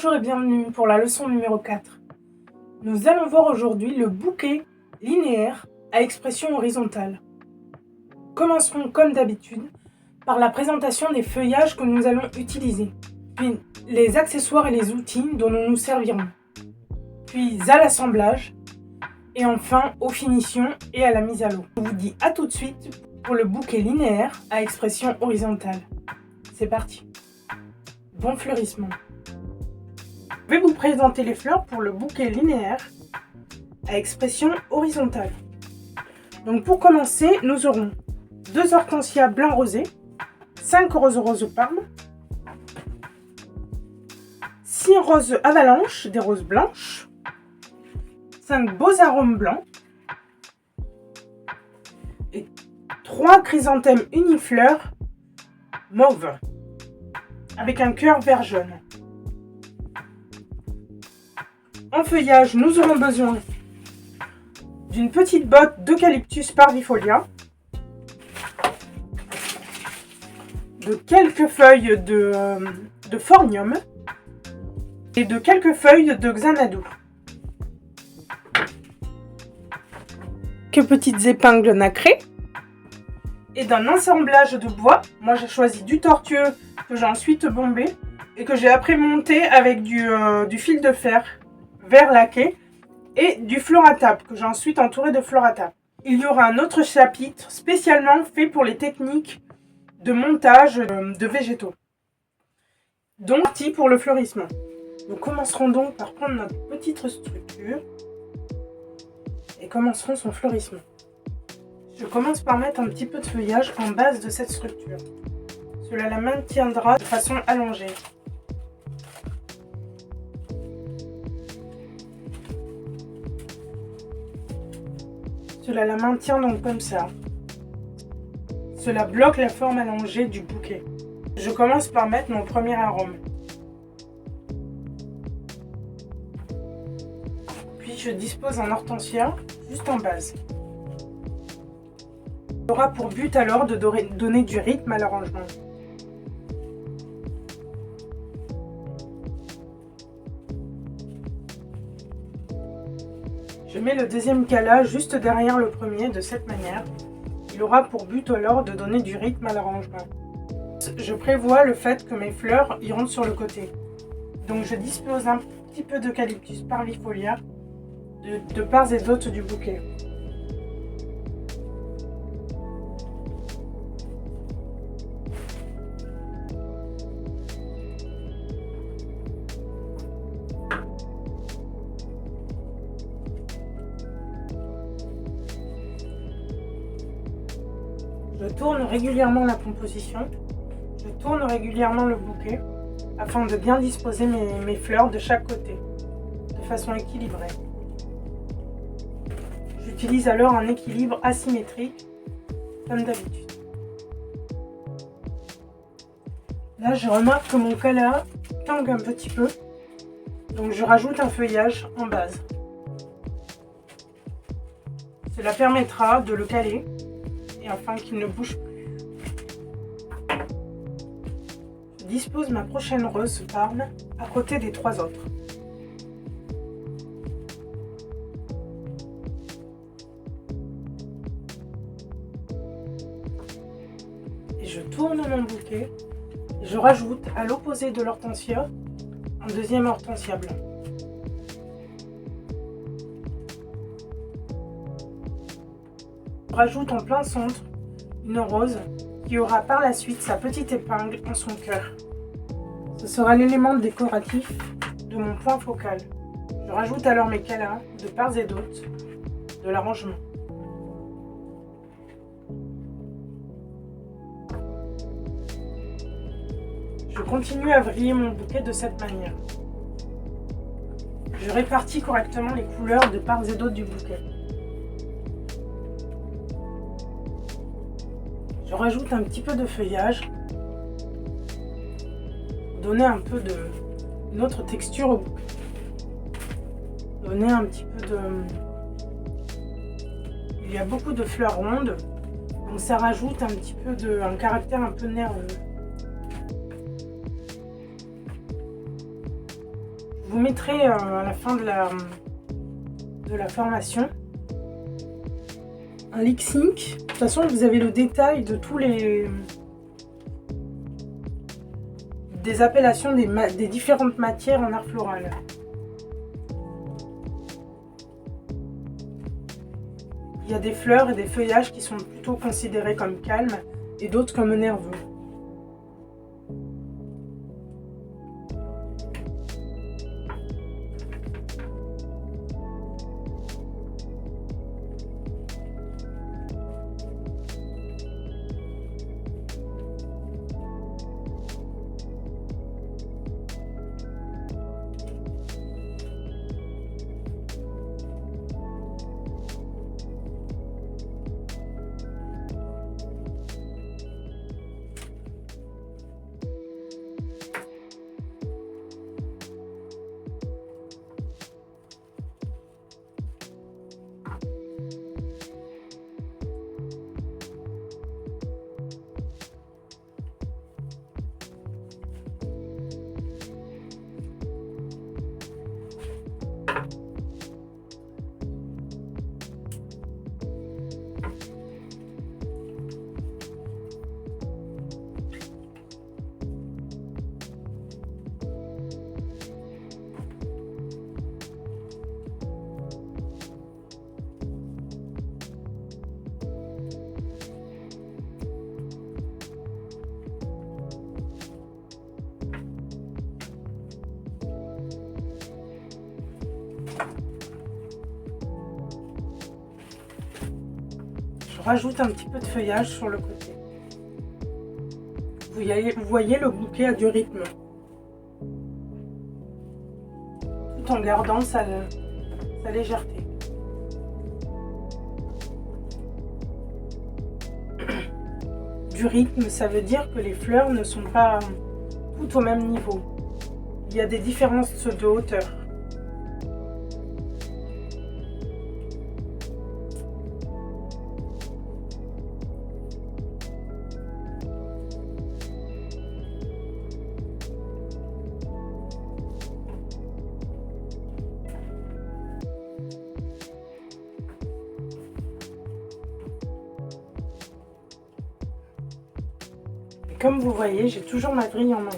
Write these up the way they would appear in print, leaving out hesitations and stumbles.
Bonjour et bienvenue pour la leçon numéro 4. Nous allons voir aujourd'hui le bouquet linéaire à expression horizontale. Commencerons comme d'habitude par la présentation des feuillages que nous allons utiliser, puis les accessoires et les outils dont nous nous servirons, puis à l'assemblage et enfin aux finitions et à la mise à l'eau. Je vous dis à tout de suite pour le bouquet linéaire à expression horizontale. C'est parti. Bon fleurissement. Je vais vous présenter les fleurs pour le bouquet linéaire à expression horizontale. Donc pour commencer, nous aurons 2 hortensias blanc rosé, 5 roses parme, 6 roses avalanches, des roses blanches, 5 beaux arômes blancs et 3 chrysanthèmes unifleurs mauve avec un cœur vert jaune. En feuillage, nous aurons besoin d'une petite botte d'eucalyptus parvifolia, de quelques feuilles de phormium et de quelques feuilles de xanadu. Quelques petites épingles nacrées et d'un assemblage de bois. Moi j'ai choisi du tortueux que j'ai ensuite bombé et que j'ai après monté avec du fil de fer vert laqué et du fleur à table que j'ai ensuite entouré de fleur à table. Il y aura un autre chapitre spécialement fait pour les techniques de montage de végétaux. Donc parti pour le fleurissement. Nous commencerons donc par prendre notre petite structure et commencerons son fleurissement. Je commence par mettre un petit peu de feuillage en base de cette structure. Cela la maintiendra de façon allongée. Cela la maintient donc comme ça. Cela bloque la forme allongée du bouquet. Je commence par mettre mon premier arôme. Puis je dispose un hortensia juste en base. Il aura pour but alors de donner du rythme à l'arrangement. Je mets le deuxième cala juste derrière le premier de cette manière. Il aura pour but alors de donner du rythme à l'arrangement. Je prévois le fait que mes fleurs iront sur le côté. Donc je dispose un petit peu d'eucalyptus parvifolia de part et d'autre du bouquet. Je tourne régulièrement la composition, je tourne régulièrement le bouquet afin de bien disposer mes fleurs de chaque côté, de façon équilibrée. J'utilise alors un équilibre asymétrique, comme d'habitude. Là, je remarque que mon cala tangue un petit peu, donc je rajoute un feuillage en base. Cela permettra de le caler afin qu'il ne bouge plus. Je dispose ma prochaine rose parme à côté des 3 autres. Et je tourne mon bouquet et je rajoute à l'opposé de l'hortensia un deuxième hortensia blanc. Je rajoute en plein centre une rose qui aura par la suite sa petite épingle en son cœur. Ce sera l'élément décoratif de mon point focal. Je rajoute alors mes calas de part et d'autre de l'arrangement. Je continue à vriller mon bouquet de cette manière. Je répartis correctement les couleurs de part et d'autre du bouquet. Je rajoute un petit peu de feuillage pour donner un peu une autre texture au bouquet. Donner un petit peu de... Il y a beaucoup de fleurs rondes, donc ça rajoute un petit peu un caractère un peu nerveux. vous mettrai à la fin de la formation un lip sync. De toute façon, vous avez le détail de tous des appellations des différentes matières en art floral. Il y a des fleurs et des feuillages qui sont plutôt considérés comme calmes et d'autres comme nerveux. Je rajoute un petit peu de feuillage sur le côté. Vous voyez, le bouquet a du rythme. Tout en gardant sa légèreté. Du rythme, ça veut dire que les fleurs ne sont pas toutes au même niveau. Il y a des différences de hauteur. Comme vous voyez, j'ai toujours ma vrille en main.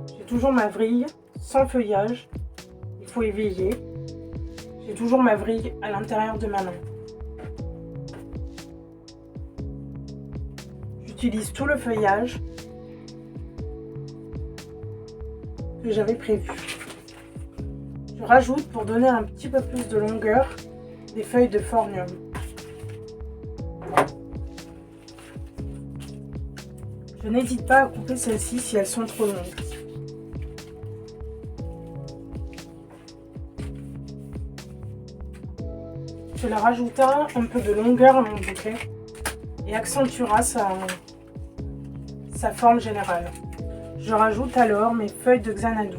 J'ai toujours ma vrille sans feuillage. Il faut éveiller. J'ai toujours ma vrille à l'intérieur de ma main. J'utilise tout le feuillage que j'avais prévu. Je rajoute, pour donner un petit peu plus de longueur, des feuilles de phormium. Je n'hésite pas à couper celles-ci si elles sont trop longues. Cela rajoutera un peu de longueur à mon bouquet et accentuera sa forme générale. Je rajoute alors mes feuilles de Xanadu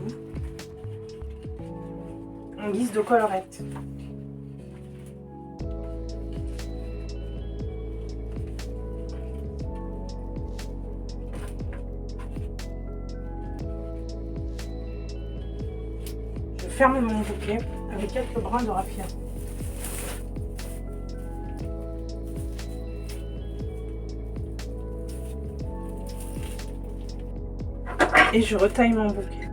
en guise de collerette. Je ferme mon bouquet avec quelques brins de raffia. Et je retaille mon bouquet.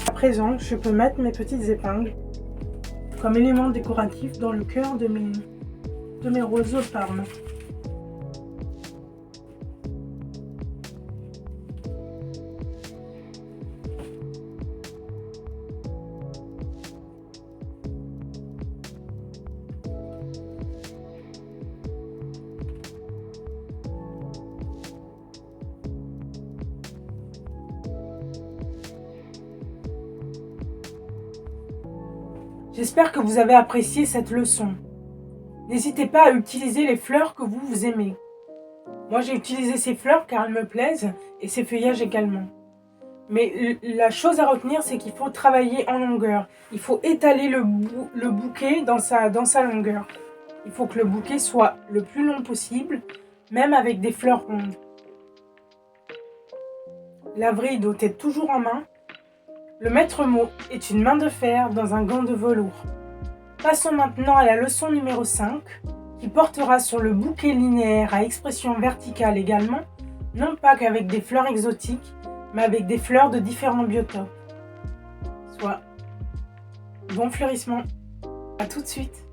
À présent, je peux mettre mes petites épingles comme élément décoratif dans le cœur de mes roseaux de Parme. J'espère que vous avez apprécié cette leçon. N'hésitez pas à utiliser les fleurs que vous aimez. Moi, j'ai utilisé ces fleurs car elles me plaisent et ces feuillages également. Mais la chose à retenir, c'est qu'il faut travailler en longueur. Il faut étaler le bouquet dans sa longueur. Il faut que le bouquet soit le plus long possible, même avec des fleurs rondes. La vrille doit être toujours en main. Le maître mot est une main de fer dans un gant de velours. Passons maintenant à la leçon numéro 5, qui portera sur le bouquet linéaire à expression verticale également, non pas qu'avec des fleurs exotiques, mais avec des fleurs de différents biotopes. Soit bon fleurissement. À tout de suite.